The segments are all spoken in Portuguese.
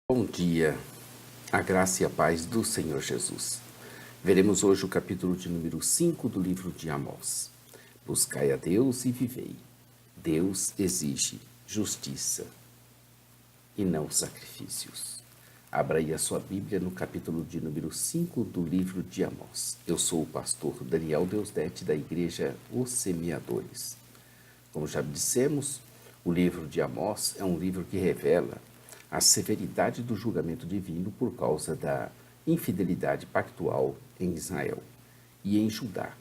Bom dia, a graça e a paz do Senhor Jesus. Veremos hoje o capítulo de número 5 do livro de Amós. Buscai a Deus e vivei. Deus exige justiça e não sacrifícios. Abra aí a sua Bíblia no capítulo de número 5 do livro de Amós. Eu sou o pastor Daniel Deusdete da igreja Os Semeadores. Como já dissemos, o livro de Amós é um livro que revela a severidade do julgamento divino por causa da infidelidade pactual em Israel e em Judá,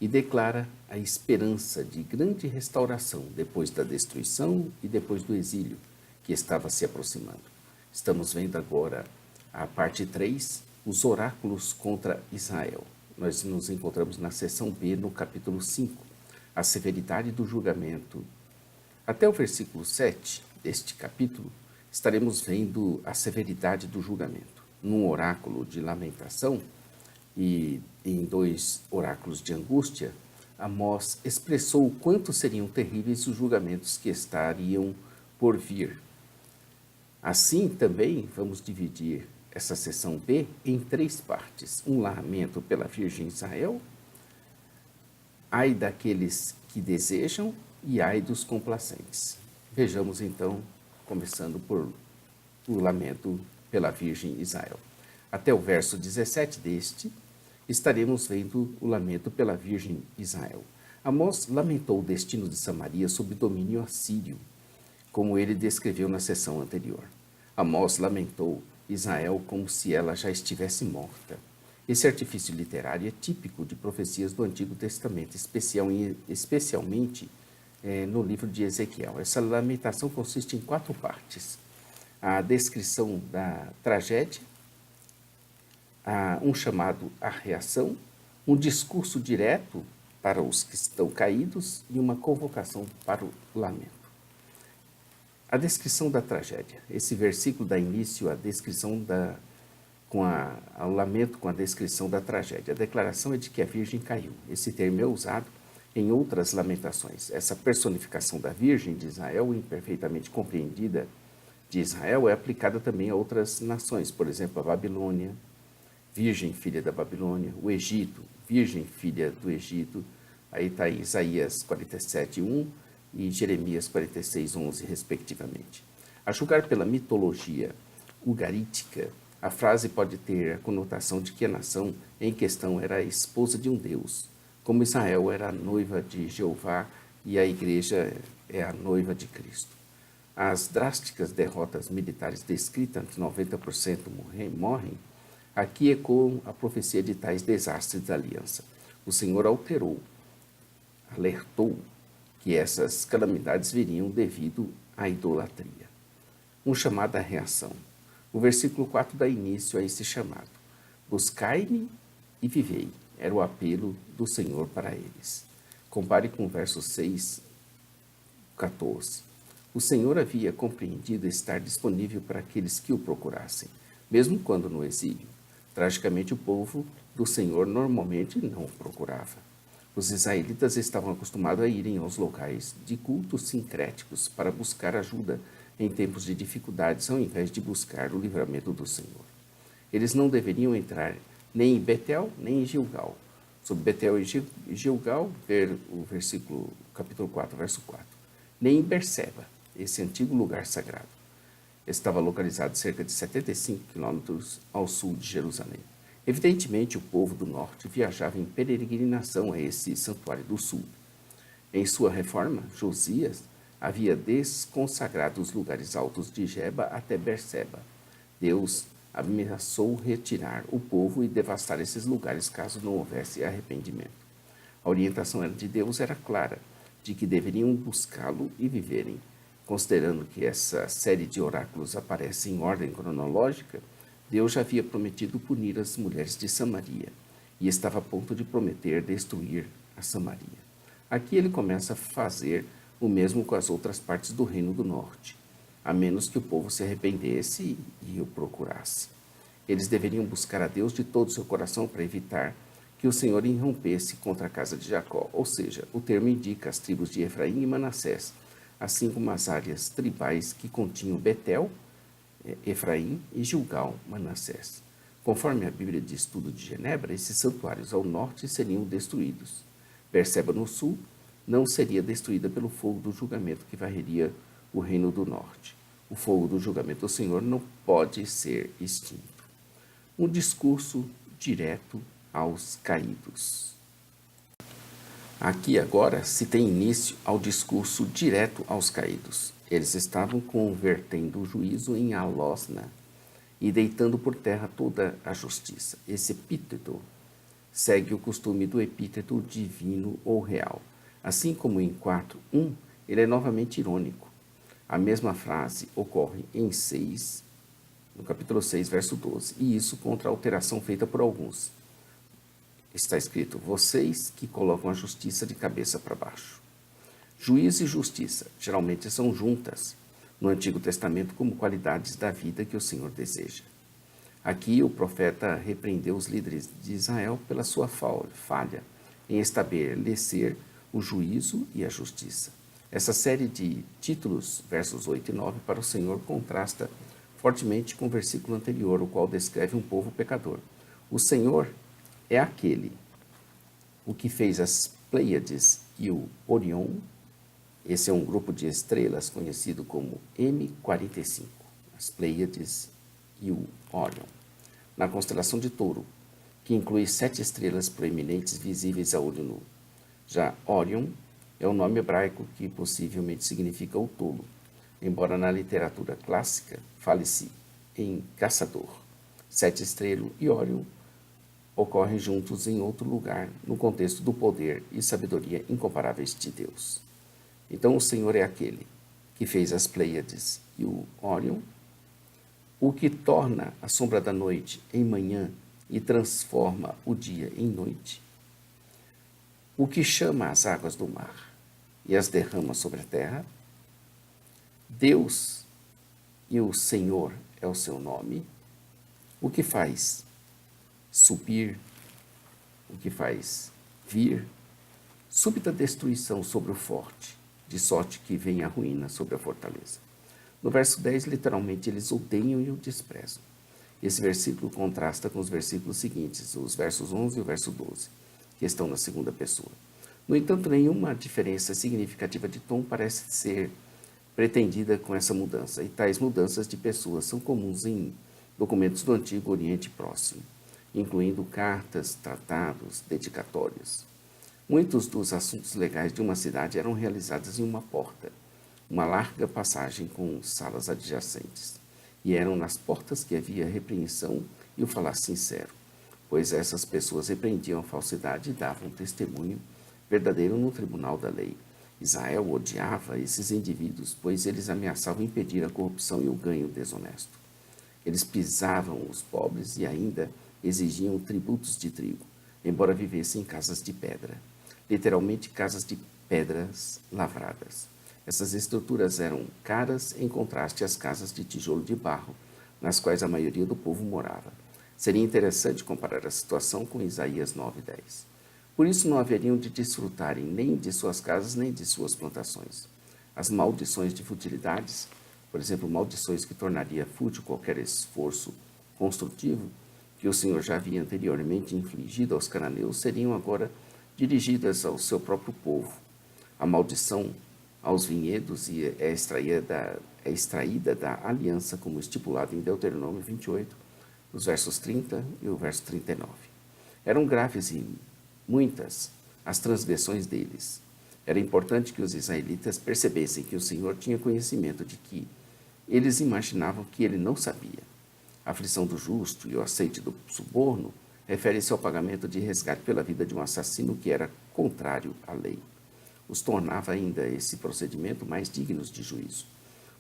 e declara a esperança de grande restauração depois da destruição e depois do exílio que estava se aproximando. Estamos vendo agora a parte 3, os oráculos contra Israel. Nós nos encontramos na seção B, no capítulo 5, a severidade do julgamento. Até o versículo 7 deste capítulo, estaremos vendo a severidade do julgamento. Num oráculo de lamentação e em 2 oráculos de angústia, Amós expressou o quanto seriam terríveis os julgamentos que estariam por vir. Assim, também, vamos dividir essa seção B em 3 partes. Um lamento pela Virgem Israel, ai daqueles que desejam e ai dos complacentes. Vejamos então, começando por o lamento pela Virgem Israel. Até o verso 17 deste, estaremos vendo o lamento pela Virgem Israel. Amós lamentou o destino de Samaria sob domínio assírio, como ele descreveu na sessão anterior. Amós lamentou Israel como se ela já estivesse morta. Esse artifício literário é típico de profecias do Antigo Testamento, especialmente no livro de Ezequiel. Essa lamentação consiste em 4 partes. A descrição da tragédia, um chamado à reação, um discurso direto para os que estão caídos e uma convocação para o lamento. A descrição da tragédia. Esse versículo dá início à descrição ao lamento com a descrição da tragédia. A declaração é de que a Virgem caiu. Esse termo é usado em outras lamentações. Essa personificação da Virgem de Israel, imperfeitamente compreendida de Israel, é aplicada também a outras nações, por exemplo, a Babilônia, Virgem filha da Babilônia, o Egito, Virgem filha do Egito, aí está Isaías 47:1 e Jeremias 46:11, respectivamente. A julgar pela mitologia ugarítica, a frase pode ter a conotação de que a nação em questão era a esposa de um deus, como Israel era a noiva de Jeová e a igreja é a noiva de Cristo. As drásticas derrotas militares descritas, 90% morrem, aqui ecoam a profecia de tais desastres da aliança. O Senhor alertou que essas calamidades viriam devido à idolatria. Um chamado à reação. O versículo 4 dá início a esse chamado. Buscai-me e vivei. Era o apelo do Senhor para eles. Compare com o verso 6, 14. O Senhor havia compreendido estar disponível para aqueles que o procurassem, mesmo quando no exílio. Tragicamente, o povo do Senhor normalmente não o procurava. Os israelitas estavam acostumados a irem aos locais de cultos sincréticos para buscar ajuda em tempos de dificuldades, ao invés de buscar o livramento do Senhor. Eles não deveriam entrar nem em Betel, nem em Gilgal. Sobre Betel e Gilgal, ver o capítulo 4, verso 4. Nem em Berseba, esse antigo lugar sagrado. Estava localizado cerca de 75 quilômetros ao sul de Jerusalém. Evidentemente, o povo do norte viajava em peregrinação a esse santuário do sul. Em sua reforma, Josias havia desconsagrado os lugares altos de Geba até Berseba. Deus ameaçou retirar o povo e devastar esses lugares caso não houvesse arrependimento. A orientação de Deus era clara, de que deveriam buscá-lo e viverem. Considerando que essa série de oráculos aparece em ordem cronológica, Deus já havia prometido punir as mulheres de Samaria e estava a ponto de prometer destruir a Samaria. Aqui ele começa a fazer o mesmo com as outras partes do reino do norte, a menos que o povo se arrependesse e o procurasse. Eles deveriam buscar a Deus de todo o seu coração para evitar que o Senhor irrompesse contra a casa de Jacó, ou seja, o termo indica as tribos de Efraim e Manassés, assim como as áreas tribais que continham Betel, Efraim e Gilgal, Manassés. Conforme a Bíblia de Estudo de Genebra, esses santuários ao norte seriam destruídos. Berseba no sul não seria destruída pelo fogo do julgamento que varreria o reino do norte. O fogo do julgamento do Senhor não pode ser extinto. Um discurso direto aos caídos. Aqui agora se tem início ao discurso direto aos caídos. Eles estavam convertendo o juízo em alosna e deitando por terra toda a justiça. Esse epíteto segue o costume do epíteto divino ou real. Assim como em 4:1, ele é novamente irônico. A mesma frase ocorre no capítulo 6, verso 12, e isso contra a alteração feita por alguns. Está escrito: vocês que colocam a justiça de cabeça para baixo. Juízo e justiça geralmente são juntas no Antigo Testamento como qualidades da vida que o Senhor deseja. Aqui o profeta repreendeu os líderes de Israel pela sua falha em estabelecer o juízo e a justiça. Essa série de títulos, versos 8 e 9, para o Senhor contrasta fortemente com o versículo anterior, o qual descreve um povo pecador. O Senhor é aquele, o que fez as Pleiades e o Orion. Esse é um grupo de estrelas conhecido como M45, as Pleiades e o Orion, na constelação de Touro, que inclui 7 estrelas proeminentes visíveis a olho nu. Já Orion é o nome hebraico que possivelmente significa o tolo, embora na literatura clássica fale-se em caçador. 7 estrelas e Orion ocorrem juntos em outro lugar, no contexto do poder e sabedoria incomparáveis de Deus. Então o Senhor é aquele que fez as Pleiades e o Orion, o que torna a sombra da noite em manhã e transforma o dia em noite, o que chama as águas do mar e as derrama sobre a terra. Deus e o Senhor é o seu nome, o que faz subir, o que faz vir, súbita destruição sobre o forte, de sorte que vem a ruína sobre a fortaleza. No verso 10, literalmente, eles odeiam e o desprezam. Esse versículo contrasta com os versículos seguintes, os versos 11 e o verso 12, que estão na segunda pessoa. No entanto, nenhuma diferença significativa de tom parece ser pretendida com essa mudança, e tais mudanças de pessoas são comuns em documentos do Antigo Oriente Próximo, incluindo cartas, tratados, dedicatórias. Muitos dos assuntos legais de uma cidade eram realizados em uma porta, uma larga passagem com salas adjacentes, e eram nas portas que havia repreensão e o falar sincero, pois essas pessoas repreendiam a falsidade e davam testemunho verdadeiro no tribunal da lei. Israel odiava esses indivíduos, pois eles ameaçavam impedir a corrupção e o ganho desonesto. Eles pisavam os pobres e ainda exigiam tributos de trigo, embora vivessem em casas de pedra, literalmente casas de pedras lavradas. Essas estruturas eram caras em contraste às casas de tijolo de barro, nas quais a maioria do povo morava. Seria interessante comparar a situação com Isaías 9:10. Por isso não haveriam de desfrutarem nem de suas casas, nem de suas plantações. As maldições de futilidades, por exemplo, maldições que tornaria fútil qualquer esforço construtivo, que o Senhor já havia anteriormente infligido aos cananeus, seriam agora dirigidas ao seu próprio povo. A maldição aos vinhedos é extraída da aliança, como estipulado em Deuteronômio 28, os versos 30 e o verso 39. Eram graves e muitas as transgressões deles. Era importante que os israelitas percebessem que o Senhor tinha conhecimento de que eles imaginavam que ele não sabia. A aflição do justo e o aceite do suborno refere-se ao pagamento de resgate pela vida de um assassino que era contrário à lei. Os tornava ainda esse procedimento mais dignos de juízo.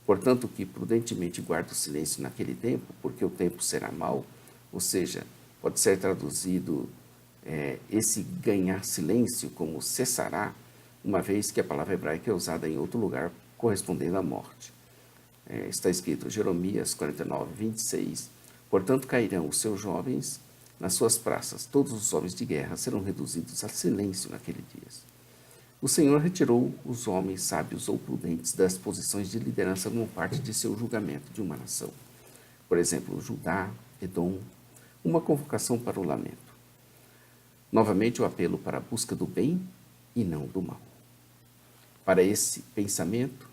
Portanto, que prudentemente guarda o silêncio naquele tempo, porque o tempo será mau, ou seja, pode ser traduzido esse ganhar silêncio como cessará, uma vez que a palavra hebraica é usada em outro lugar, correspondendo à morte. Está escrito Jeremias 49:26, portanto cairão os seus jovens nas suas praças, todos os homens de guerra serão reduzidos a silêncio naquele dia. O Senhor retirou os homens sábios ou prudentes das posições de liderança como parte de seu julgamento de uma nação. por exemplo, Judá, Edom, uma convocação para o lamento. Novamente o apelo para a busca do bem e não do mal. Para esse pensamento,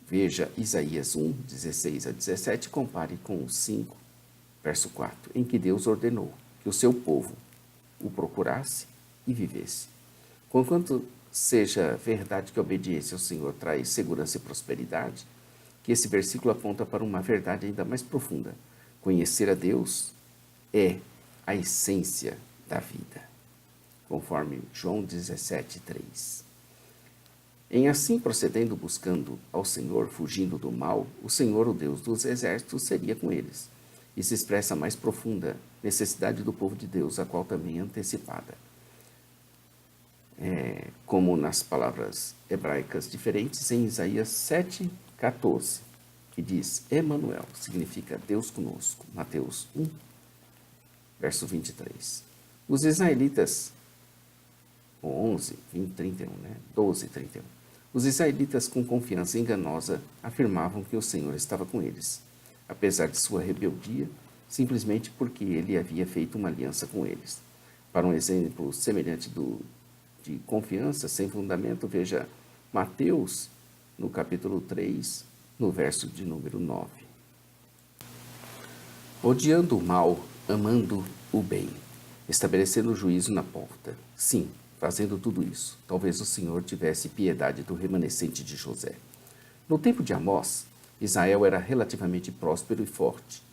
veja Isaías 1, 16 a 17, compare com o 5, verso 4, em que Deus ordenou que o seu povo o procurasse e vivesse. Conquanto seja verdade que a obediência ao Senhor traz segurança e prosperidade, que esse versículo aponta para uma verdade ainda mais profunda. Conhecer a Deus é a essência da vida, conforme João 17, 3. Em assim procedendo, buscando ao Senhor, fugindo do mal, o Senhor, o Deus dos exércitos, seria com eles. E se expressa a mais profunda necessidade do povo de Deus, a qual também é antecipada. Como nas palavras hebraicas diferentes, em Isaías 7, 14, que diz, Emanuel, significa Deus conosco, Mateus 1, verso 23. Os israelitas, 11, 20, 31, 12, 31. Os israelitas, com confiança enganosa, afirmavam que o Senhor estava com eles, apesar de sua rebeldia, simplesmente porque ele havia feito uma aliança com eles. Para um exemplo semelhante de confiança sem fundamento, veja Mateus, no capítulo 3, no verso de número 9. Odiando o mal, amando o bem, estabelecendo o juízo na porta. Sim, fazendo tudo isso, talvez o Senhor tivesse piedade do remanescente de José. No tempo de Amós, Israel era relativamente próspero e forte.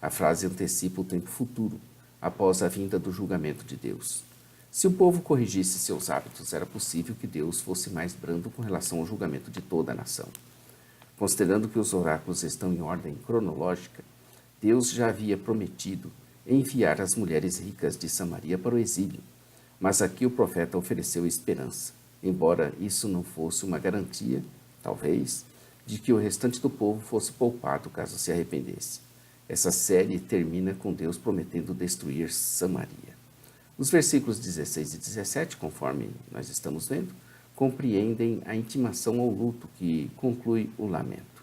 A frase antecipa o tempo futuro, após a vinda do julgamento de Deus. Se o povo corrigisse seus hábitos, era possível que Deus fosse mais brando com relação ao julgamento de toda a nação. Considerando que os oráculos estão em ordem cronológica, Deus já havia prometido enviar as mulheres ricas de Samaria para o exílio, mas aqui o profeta ofereceu esperança, embora isso não fosse uma garantia, talvez, de que o restante do povo fosse poupado caso se arrependesse. Essa série termina com Deus prometendo destruir Samaria. Os versículos 16 e 17, conforme nós estamos vendo, compreendem a intimação ao luto que conclui o lamento.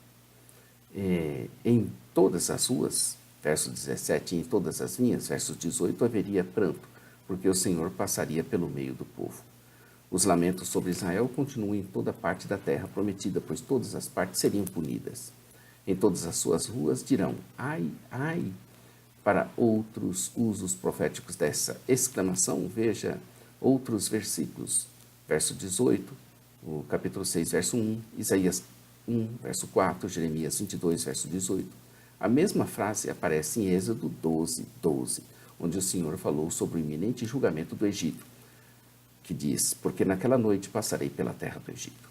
Em todas as ruas, verso 17, e em todas as vinhas, verso 18, haveria pranto, porque o Senhor passaria pelo meio do povo. Os lamentos sobre Israel continuam em toda parte da terra prometida, pois todas as partes seriam punidas. Em todas as suas ruas dirão, ai, ai. Para outros usos proféticos dessa exclamação, veja outros versículos. Verso 18, o capítulo 6, verso 1, Isaías 1, verso 4, Jeremias 22, verso 18. A mesma frase aparece em Êxodo 12, 12, onde o Senhor falou sobre o iminente julgamento do Egito, que diz, porque naquela noite passarei pela terra do Egito.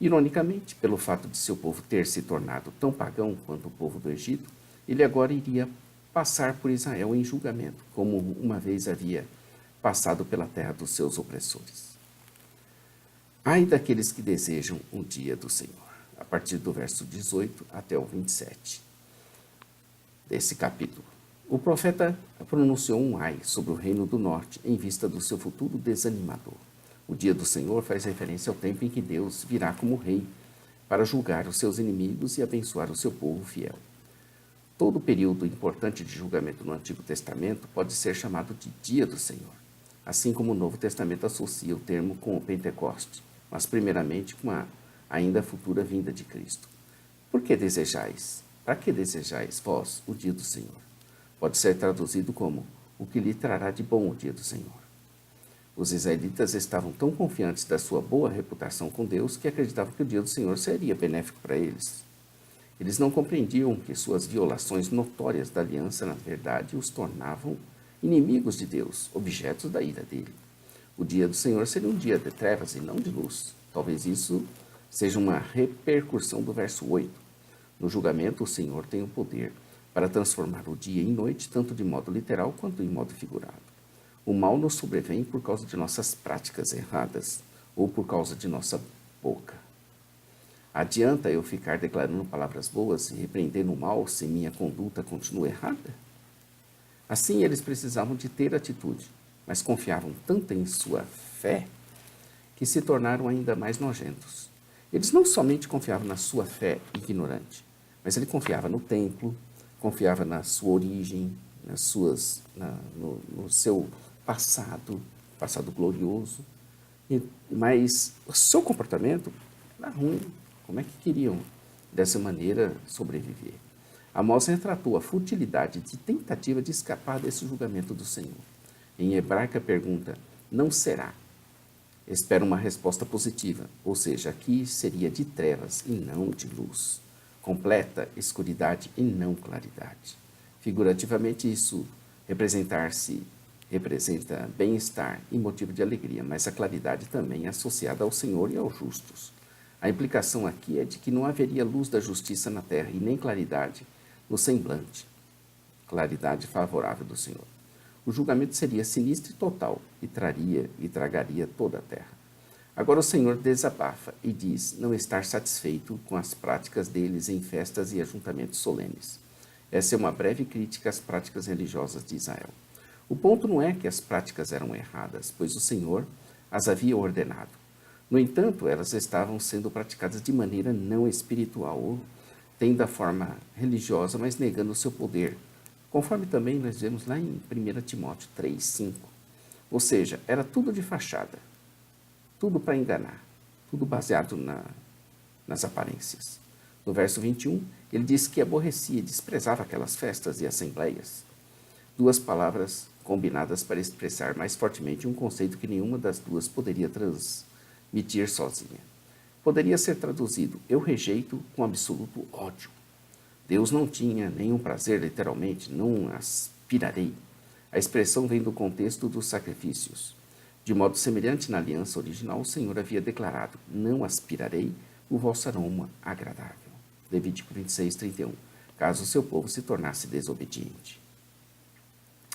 Ironicamente, pelo fato de seu povo ter se tornado tão pagão quanto o povo do Egito, ele agora iria passar por Israel em julgamento, como uma vez havia passado pela terra dos seus opressores. Ai daqueles que desejam o dia do Senhor, a partir do verso 18 até o 27 desse capítulo. O profeta pronunciou um ai sobre o reino do norte em vista do seu futuro desanimador. O dia do Senhor faz referência ao tempo em que Deus virá como rei para julgar os seus inimigos e abençoar o seu povo fiel. Todo período importante de julgamento no Antigo Testamento pode ser chamado de Dia do Senhor, assim como o Novo Testamento associa o termo com o Pentecoste, mas primeiramente com a ainda futura vinda de Cristo. Por que desejais? Para que desejais vós o dia do Senhor? Pode ser traduzido como o que lhe trará de bom o dia do Senhor. Os israelitas estavam tão confiantes da sua boa reputação com Deus que acreditavam que o dia do Senhor seria benéfico para eles. Eles não compreendiam que suas violações notórias da aliança, na verdade, os tornavam inimigos de Deus, objetos da ira dele. O dia do Senhor seria um dia de trevas e não de luz. Talvez isso seja uma repercussão do verso 8. No julgamento, o Senhor tem o poder para transformar o dia em noite, tanto de modo literal quanto em modo figurado. O mal nos sobrevém por causa de nossas práticas erradas ou por causa de nossa boca. Adianta eu ficar declarando palavras boas e repreendendo o mal se minha conduta continua errada? Assim, eles precisavam de ter atitude, mas confiavam tanto em sua fé que se tornaram ainda mais nojentos. Eles não somente confiavam na sua fé ignorante, mas ele confiava no templo, confiava na sua origem, no seu passado glorioso, mas o seu comportamento era ruim. Como é que queriam, dessa maneira, sobreviver? Amós retratou a futilidade de tentativa de escapar desse julgamento do Senhor. Em hebraico, a pergunta não será. Espera uma resposta positiva, ou seja, aqui seria de trevas e não de luz. Completa escuridade e não claridade. Figurativamente, isso representa bem-estar e motivo de alegria, mas a claridade também é associada ao Senhor e aos justos. A implicação aqui é de que não haveria luz da justiça na terra e nem claridade no semblante, claridade favorável do Senhor. O julgamento seria sinistro e total e tragaria toda a terra. Agora o Senhor desabafa e diz não estar satisfeito com as práticas deles em festas e ajuntamentos solenes. Essa é uma breve crítica às práticas religiosas de Israel. O ponto não é que as práticas eram erradas, pois o Senhor as havia ordenado. No entanto, elas estavam sendo praticadas de maneira não espiritual, tendo a forma religiosa, mas negando o seu poder, conforme também nós vemos lá em 1 Timóteo 3:5. Ou seja, era tudo de fachada, tudo para enganar, tudo baseado nas aparências. No verso 21, ele diz que aborrecia e desprezava aquelas festas e assembleias. Duas palavras combinadas para expressar mais fortemente um conceito que nenhuma das duas poderia transmitir sozinha. Poderia ser traduzido, eu rejeito com absoluto ódio. Deus não tinha nenhum prazer, literalmente, não aspirarei. A expressão vem do contexto dos sacrifícios. De modo semelhante na aliança original, o Senhor havia declarado, não aspirarei o vosso aroma agradável. Levítico 26:31, caso o seu povo se tornasse desobediente.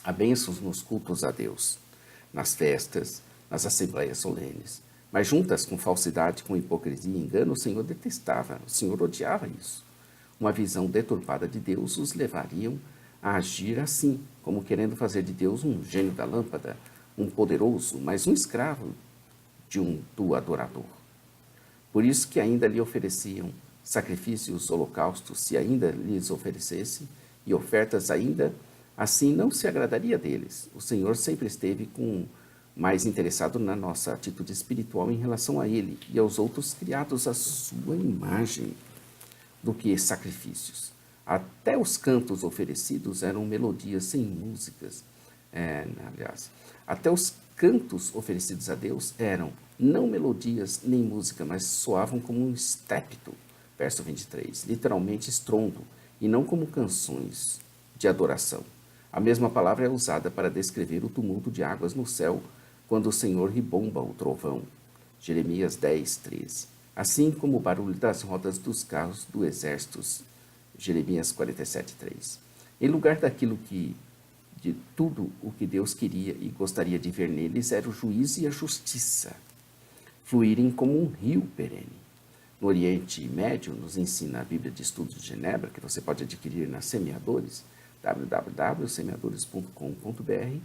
Há bênçãos nos cultos a Deus, nas festas, nas assembleias solenes, mas juntas com falsidade, com hipocrisia e engano, o Senhor detestava, o Senhor odiava isso. Uma visão deturpada de Deus os levariam a agir assim, como querendo fazer de Deus um gênio da lâmpada, um poderoso, mas um escravo do adorador. Por isso que ainda lhe ofereciam sacrifícios, holocaustos, se ainda lhes oferecesse, e ofertas ainda, assim não se agradaria deles. O Senhor sempre esteve mais interessado na nossa atitude espiritual em relação a Ele e aos outros criados à sua imagem do que sacrifícios. Até os cantos oferecidos eram melodias sem músicas. Até os cantos oferecidos a Deus eram não melodias nem música, mas soavam como um estrépito. Verso 23, literalmente estrondo, e não como canções de adoração. A mesma palavra é usada para descrever o tumulto de águas no céu, quando o Senhor ribomba o trovão. Jeremias 10:13. Assim como o barulho das rodas dos carros do exército. Jeremias 47:3. Em lugar de tudo o que Deus queria e gostaria de ver neles era o juízo e a justiça, fluírem como um rio perene. No Oriente Médio, nos ensina a Bíblia de Estudos de Genebra, que você pode adquirir na Semeadores, www.semeadores.com.br,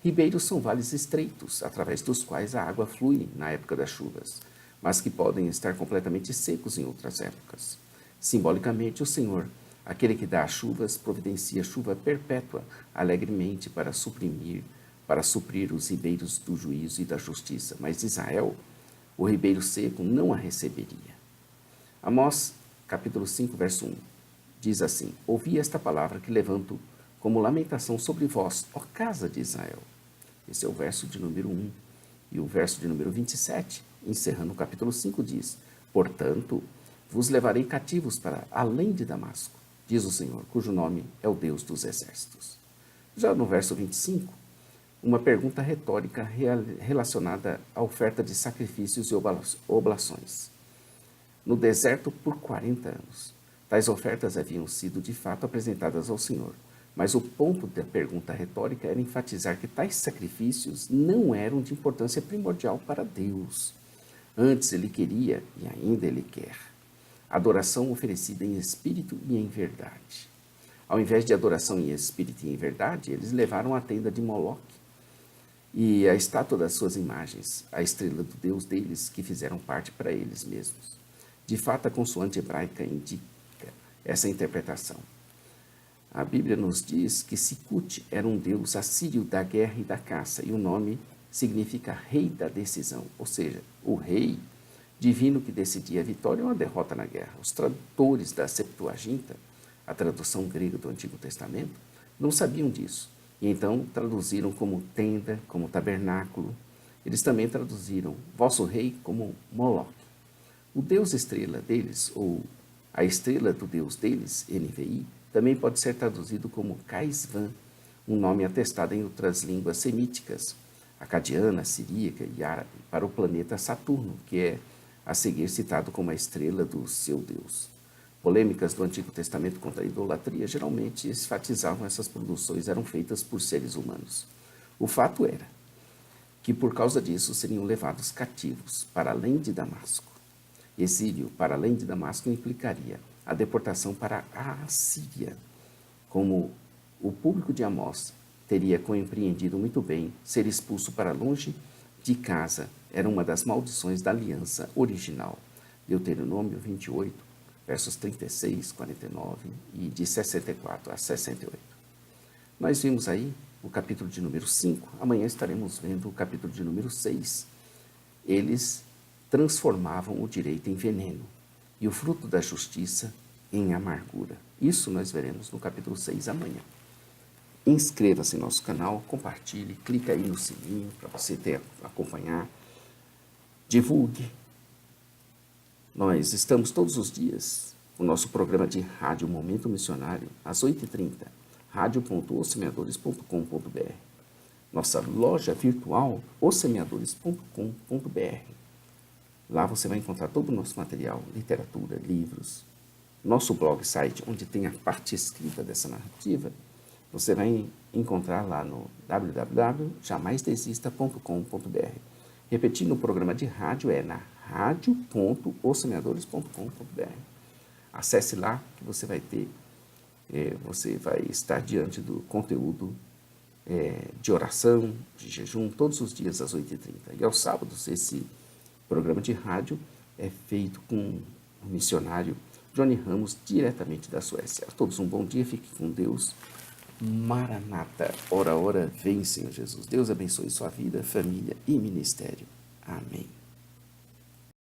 ribeiros são vales estreitos, através dos quais a água flui na época das chuvas, mas que podem estar completamente secos em outras épocas. Simbolicamente, o Senhor, aquele que dá as chuvas, providencia chuva perpétua alegremente para suprir os ribeiros do juízo e da justiça, mas Israel, o ribeiro seco, não a receberia. Amós, capítulo 5, verso 1, diz assim, ouvi esta palavra que levanto como lamentação sobre vós, ó casa de Israel. Esse é o verso de número 1. E o verso de número 27, encerrando o capítulo 5, diz, portanto, vos levarei cativos para além de Damasco, diz o Senhor, cujo nome é o Deus dos exércitos. Já no verso 25, uma pergunta retórica relacionada à oferta de sacrifícios e oblações. No deserto por 40 anos. Tais ofertas haviam sido de fato apresentadas ao Senhor, mas o ponto da pergunta retórica era enfatizar que tais sacrifícios não eram de importância primordial para Deus. Antes ele queria, e ainda ele quer, adoração oferecida em espírito e em verdade. Ao invés de adoração em espírito e em verdade, eles levaram a tenda de Moloque e a estátua das suas imagens, a estrela do Deus deles, que fizeram parte para eles mesmos. De fato, a consoante hebraica indica essa interpretação. A Bíblia nos diz que Sicut era um deus assírio da guerra e da caça, e o nome significa rei da decisão, ou seja, o rei divino que decidia a vitória ou a derrota na guerra. Os tradutores da Septuaginta, a tradução grega do Antigo Testamento, não sabiam disso, e então traduziram como tenda, como tabernáculo. Eles também traduziram vosso rei como Moloque. O deus estrela deles, ou a estrela do deus deles, NVI, também pode ser traduzido como Caisvan, um nome atestado em outras línguas semíticas, acadiana, siríaca e árabe, para o planeta Saturno, que é a seguir citado como a estrela do seu deus. Polêmicas do Antigo Testamento contra a idolatria geralmente enfatizavam essas produções eram feitas por seres humanos. O fato era que por causa disso seriam levados cativos para além de Damasco. Exílio para além de Damasco implicaria a deportação para a Assíria. Como o público de Amós teria compreendido muito bem, ser expulso para longe de casa era uma das maldições da aliança original. Deuteronômio 28, versos 36, 49 e de 64 a 68. Nós vimos aí o capítulo de número 5, amanhã estaremos vendo o capítulo de número 6. Eles transformavam o direito em veneno e o fruto da justiça em amargura. Isso nós veremos no capítulo 6 amanhã. Inscreva-se no nosso canal, compartilhe, clique aí no sininho para você acompanhar. Divulgue. Nós estamos todos os dias no nosso programa de rádio Momento Missionário, às 8h30, radio.ossemeadores.com.br. Nossa loja virtual, ossemeadores.com.br. Lá você vai encontrar todo o nosso material, literatura, livros. Nosso blog site, onde tem a parte escrita dessa narrativa, você vai encontrar lá no www.jamaisdesista.com.br. Repetindo, o programa de rádio é na radio.ossemeadores.com.br. Acesse lá que você vai ter, você vai estar diante do conteúdo de oração, de jejum, todos os dias às 8h30. E aos sábados, esse programa de rádio é feito com o missionário Johnny Ramos, diretamente da Suécia. A todos um bom dia, fique com Deus. Maranata, ora, ora, vem, Senhor Jesus. Deus abençoe sua vida, família e ministério. Amém.